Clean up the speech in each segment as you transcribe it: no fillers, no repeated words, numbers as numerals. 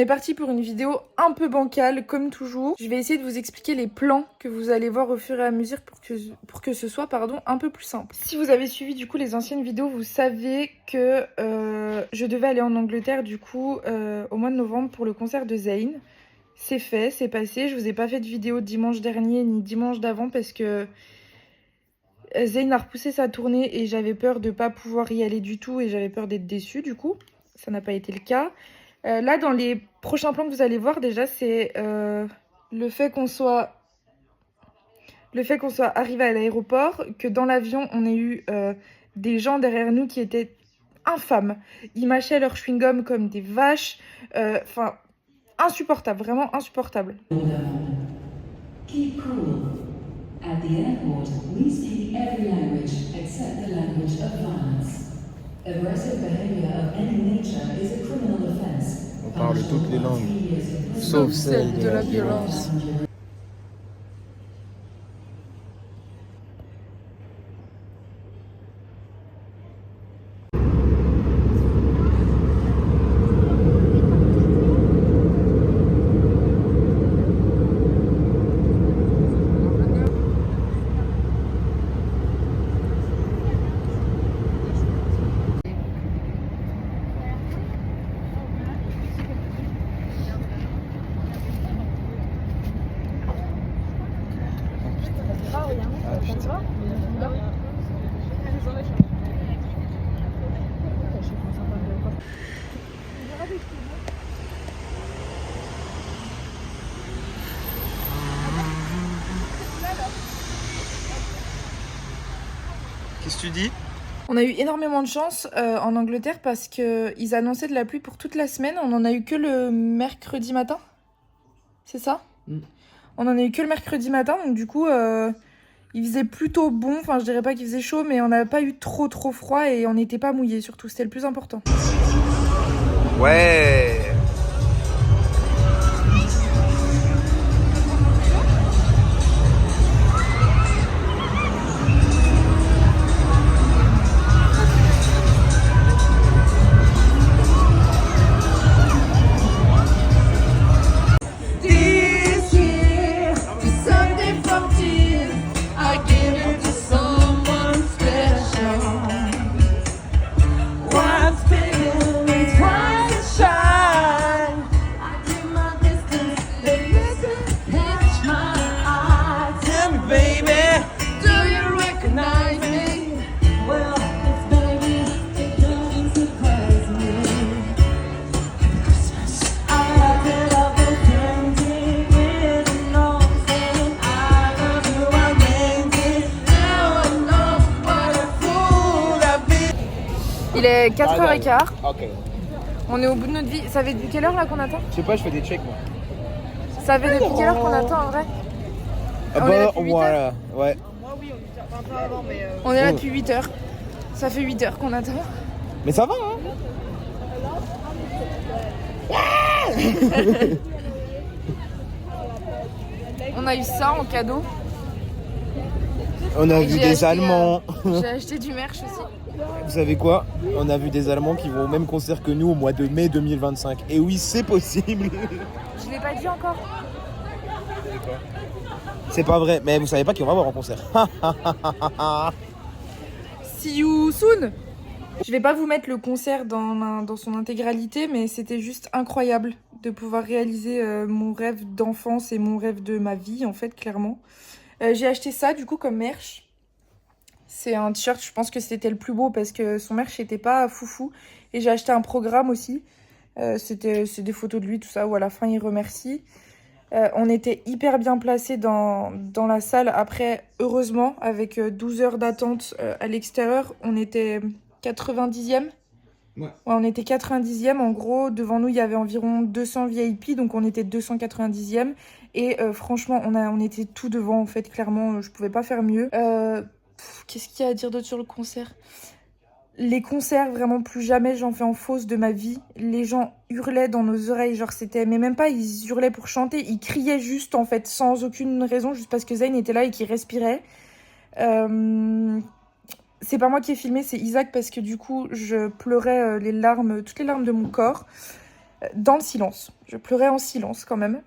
est parti pour une vidéo un peu bancale, comme toujours. Je vais essayer de vous expliquer les plans que vous allez voir au fur et à mesure pour que ce soit un peu plus simple. Si vous avez suivi du coup les anciennes vidéos, vous savez que je devais aller en Angleterre du coup au mois de novembre pour le concert de Zayn. C'est fait, c'est passé. Je vous ai pas fait de vidéo dimanche dernier ni dimanche d'avant parce que Zayn a repoussé sa tournée et j'avais peur de pas pouvoir y aller du tout et j'avais peur d'être déçue du coup. Ça n'a pas été le cas. Là, dans les prochains plans que vous allez voir, déjà, c'est le fait qu'on soit arrivé à l'aéroport, que dans l'avion, on ait eu des gens derrière nous qui étaient infâmes. Ils mâchaient leur chewing-gum comme des vaches. Enfin, insupportable, vraiment insupportable. Keep cool. At the airport, we speak every language except the language of violence. Aggressive behavior of any nature is a criminal offense. On parle toutes les langues, sauf celle de la violence. Qu'est-ce que tu dis? On a eu énormément de chance en Angleterre parce qu'ils annonçaient de la pluie pour toute la semaine. On en a eu que le mercredi matin. C'est ça? On en a eu que le mercredi matin, donc du coup, il faisait plutôt bon. Enfin, je dirais pas qu'il faisait chaud, mais on n'a pas eu trop froid et on n'était pas mouillé surtout. C'était le plus important. Ouais. Il est 4h15. Ok. On est au bout de notre vie. Ça fait depuis quelle heure là qu'on attend? Je sais pas, je fais des checks moi. Ça fait depuis quelle heure qu'on attend en vrai? Ah On est là bah depuis 8 voilà, heures. ouais. Moi oui, on était un peu avant, mais On est là depuis 8 heures. Ça fait 8 heures qu'on attend. Mais ça va hein. On a eu ça en cadeau. On a Et vu j'ai des acheté, Allemands. J'ai acheté du merch aussi. Vous savez quoi? On a vu des Allemands qui vont au même concert que nous au mois de mai 2025. Et oui, c'est possible. Je l'ai pas dit encore. C'est pas vrai, mais vous savez pas qui on va voir en concert. See you soon. Je vais pas vous mettre le concert dans son intégralité, mais c'était juste incroyable de pouvoir réaliser mon rêve d'enfance et mon rêve de ma vie, en fait, clairement. J'ai acheté ça, du coup, comme merch. C'est un t-shirt, je pense que c'était le plus beau parce que son merch n'était pas foufou. Et j'ai acheté un programme aussi. C'est des photos de lui, tout ça, où à la fin, il remercie. On était hyper bien placés dans la salle. Après, heureusement, avec 12 heures d'attente à l'extérieur, on était 90e. Ouais, on était 90e. En gros, devant nous, il y avait environ 200 VIP, donc on était 290e. Et franchement, on était tout devant, en fait, clairement, je pouvais pas faire mieux. Qu'est-ce qu'il y a à dire d'autre sur le concert? Les concerts, vraiment plus jamais j'en fais en fausse de ma vie. Les gens hurlaient dans nos oreilles, genre c'était... Mais même pas, ils hurlaient pour chanter, ils criaient juste, en fait, sans aucune raison, juste parce que Zayn était là et qu'il respirait. C'est pas moi qui ai filmé, c'est Isaac, parce que du coup, je pleurais toutes les larmes de mon corps. dans le silence. Je pleurais en silence quand même.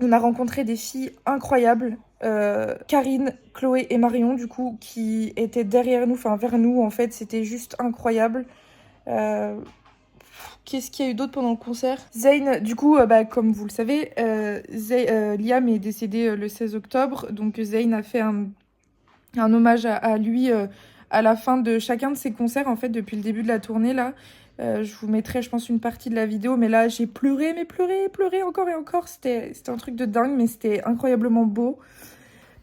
On a rencontré des filles incroyables. Karine, Chloé et Marion, du coup, qui étaient derrière nous, enfin vers nous, en fait, c'était juste incroyable. Qu'est-ce qu'il y a eu d'autre pendant le concert? Zayn, du coup, comme vous le savez, Liam est décédé le 16 octobre, donc Zayn a fait un hommage à lui à la fin de chacun de ses concerts, en fait, depuis le début de la tournée, là. Je vous mettrai, je pense, une partie de la vidéo, mais là, j'ai pleuré, pleuré encore et encore. C'était un truc de dingue, mais c'était incroyablement beau.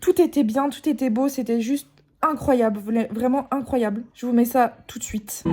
Tout était bien, tout était beau, c'était juste incroyable, vraiment incroyable. Je vous mets ça tout de suite.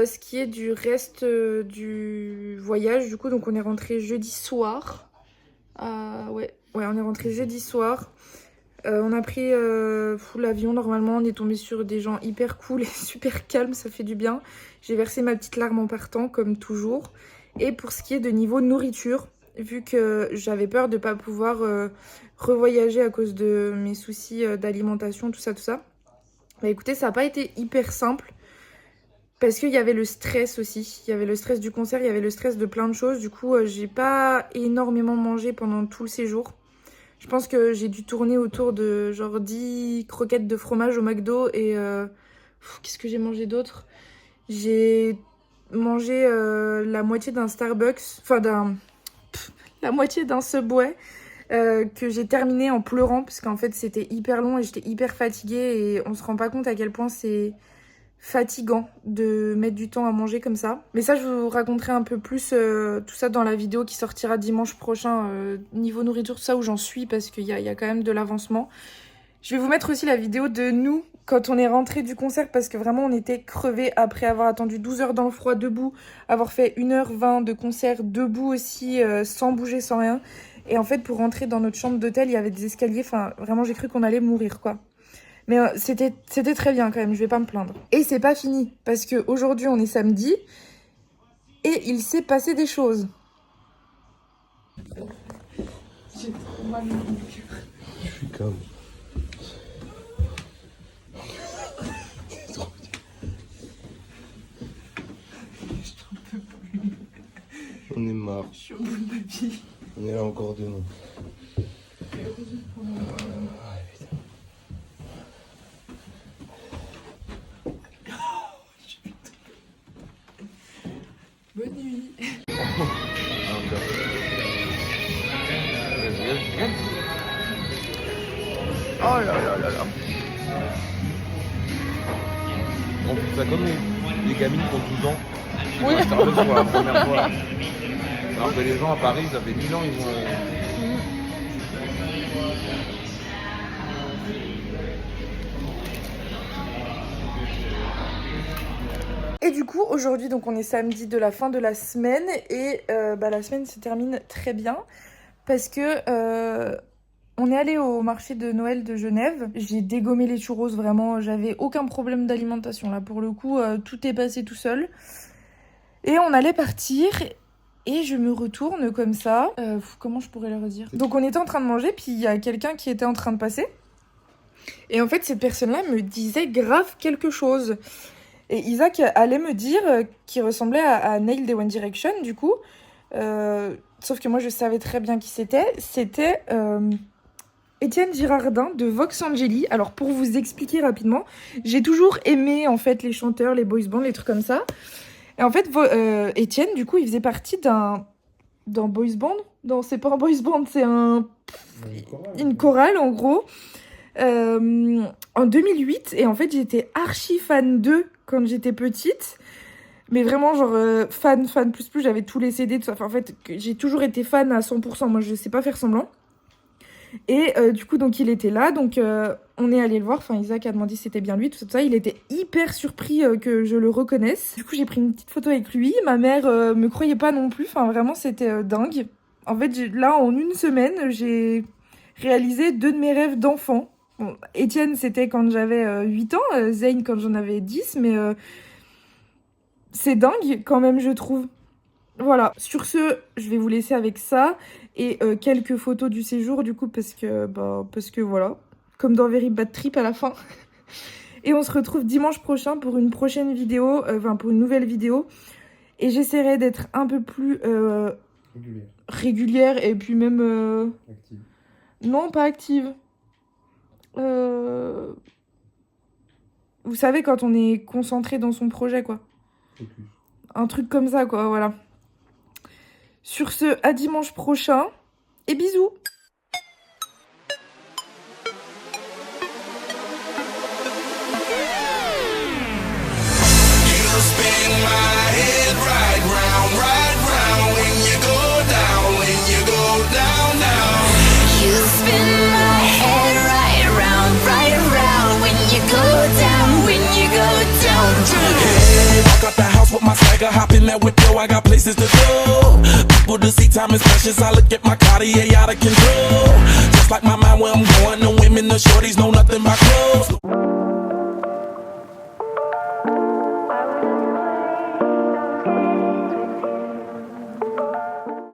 Ce qui est du reste du voyage, du coup, donc on est rentré jeudi soir. Ouais, on est rentré jeudi soir. On a pris l'avion normalement, on est tombé sur des gens hyper cool et super calmes, ça fait du bien. J'ai versé ma petite larme en partant, comme toujours. Et pour ce qui est de niveau nourriture, vu que j'avais peur de ne pas pouvoir revoyager à cause de mes soucis d'alimentation, tout ça. Bah écoutez, ça n'a pas été hyper simple. Parce qu'il y avait le stress aussi, il y avait le stress du concert, il y avait le stress de plein de choses. Du coup, j'ai pas énormément mangé pendant tout le séjour. Je pense que j'ai dû tourner autour de genre 10 croquettes de fromage au McDo et... qu'est-ce que j'ai mangé d'autre? J'ai mangé la moitié d'un Starbucks, enfin la moitié d'un Subway que j'ai terminé en pleurant parce qu'en fait c'était hyper long et j'étais hyper fatiguée et on se rend pas compte à quel point c'est fatigant de mettre du temps à manger comme ça. Mais ça, je vous raconterai un peu plus tout ça dans la vidéo qui sortira dimanche prochain, niveau nourriture, tout ça où j'en suis, parce qu'il y a quand même de l'avancement. Je vais vous mettre aussi la vidéo de nous quand on est rentré du concert, parce que vraiment on était crevés après avoir attendu 12 heures dans le froid debout, avoir fait 1h20 de concert debout aussi, sans bouger, sans rien. Et en fait, pour rentrer dans notre chambre d'hôtel, il y avait des escaliers, enfin vraiment j'ai cru qu'on allait mourir, quoi. Mais c'était très bien quand même, je vais pas me plaindre. Et c'est pas fini, parce qu'aujourd'hui on est samedi, et il s'est passé des choses. J'ai trop mal au cœur. Je suis comme... On est marre. Je suis au bout de ma vie. On est là encore de nous. Bonne nuit. Oh là là là là. On fait ça comme les gamines qui ont 12 ans. Oui. Ils vont acheter un pour la première fois. Alors que les gens à Paris, ça fait 1000 ans, ils ont... Et du coup, aujourd'hui, donc on est samedi de la fin de la semaine et la semaine se termine très bien parce que on est allé au marché de Noël de Genève. J'ai dégommé les churros, vraiment, j'avais aucun problème d'alimentation là. Pour le coup, tout est passé tout seul. Et on allait partir et je me retourne comme ça. Comment je pourrais le redire? Donc on était en train de manger, puis il y a quelqu'un qui était en train de passer. Et en fait, cette personne-là me disait grave quelque chose. Et Isaac allait me dire qu'il ressemblait à Neil des One Direction, du coup. Sauf que moi, je savais très bien qui c'était. C'était Étienne Girardin de Vox Angeli. Alors, pour vous expliquer rapidement, j'ai toujours aimé, en fait, les chanteurs, les boys bands, les trucs comme ça. Et en fait, Étienne, du coup, il faisait partie d'un boys band. Non, c'est pas un boys band, c'est une chorale, en gros. En 2008. Et en fait, j'étais archi fan d'eux quand j'étais petite, mais vraiment genre fan plus, j'avais tous les CD, tout ça. Enfin, en fait, j'ai toujours été fan à 100%, moi je sais pas faire semblant. Et du coup, donc il était là, donc on est allé le voir, enfin Isaac a demandé si c'était bien lui, tout ça, il était hyper surpris que je le reconnaisse. Du coup, j'ai pris une petite photo avec lui, ma mère me croyait pas non plus, enfin vraiment c'était dingue. En fait, là, en une semaine, j'ai réalisé 2 de mes rêves d'enfant. Bon, Étienne, c'était quand j'avais 8 ans, Zayn quand j'en avais 10, mais c'est dingue quand même, je trouve. Voilà, sur ce, je vais vous laisser avec ça et quelques photos du séjour, du coup, parce que voilà, comme dans Very Bad Trip à la fin. Et on se retrouve dimanche prochain pour une prochaine vidéo, pour une nouvelle vidéo. Et j'essaierai d'être un peu plus régulière et puis même... Active. Non, pas active. Vous savez, quand on est concentré dans son projet, quoi. Focus. Un truc comme ça, quoi, voilà. Sur ce, à dimanche prochain. Et bisous! You spin my head right round when you go down, when you go down. Hey, walk out the house with my swagger, hop in that whip, yo, I got places to go. People to see, time is precious, I look at my Cartier out of control. Just like my mind where I'm going, the women, the shorties know nothing but clothes.